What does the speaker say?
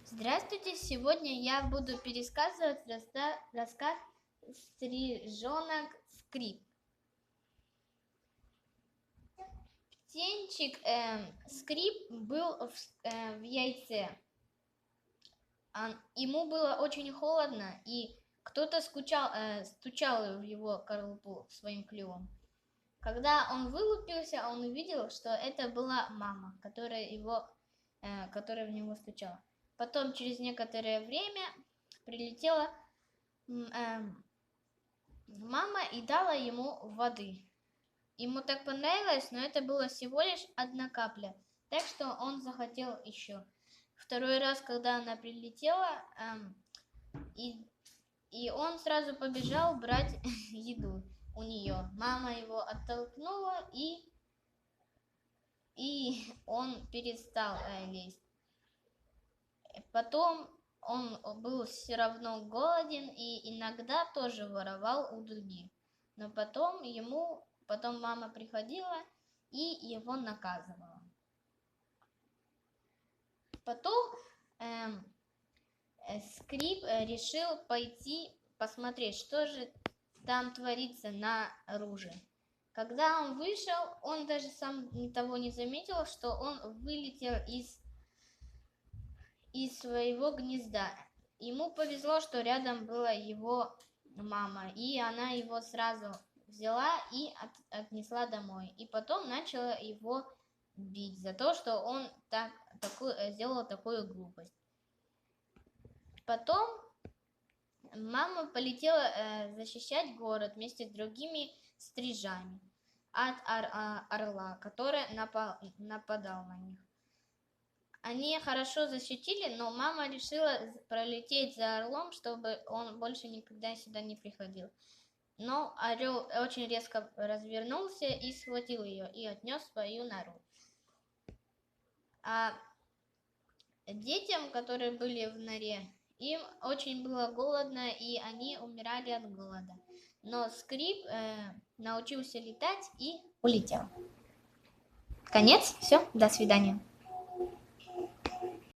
Здравствуйте! Сегодня я буду пересказывать рассказ «Стрижонок Скрип». Птенчик Скрип был в яйце. Ему было очень холодно, и кто-то стучал в его коробу своим клювом. Когда он вылупился, он увидел, что это была мама, которая в него стучала. Потом, через некоторое время, прилетела мама и дала ему воды. Ему так понравилось, но это было всего лишь одна капля, так что он захотел еще. Второй раз, когда она прилетела, и он сразу побежал брать еду у нее. Мама его оттолкнула, и он перестал лезть. Потом он был все равно голоден и иногда тоже воровал у других. Но потом мама приходила и его наказывала. Потом Скрип решил пойти посмотреть, что же там творится наружу. Когда он вышел, он даже сам того не заметил, что он вылетел из своего гнезда. Ему повезло, что рядом была его мама, и она его сразу взяла и отнесла домой. И потом начала его бить за то, что он сделал такую глупость. Потом мама полетела защищать город вместе с другими стрижами от орла, который нападал на них. Они хорошо защитили, но мама решила пролететь за орлом, чтобы он больше никогда сюда не приходил. Но орел очень резко развернулся и схватил ее и отнес в свою нору. А детям, которые были в норе, им очень было голодно, и они умирали от голода. Но Скрип научился летать и улетел. Конец. Все. До свидания.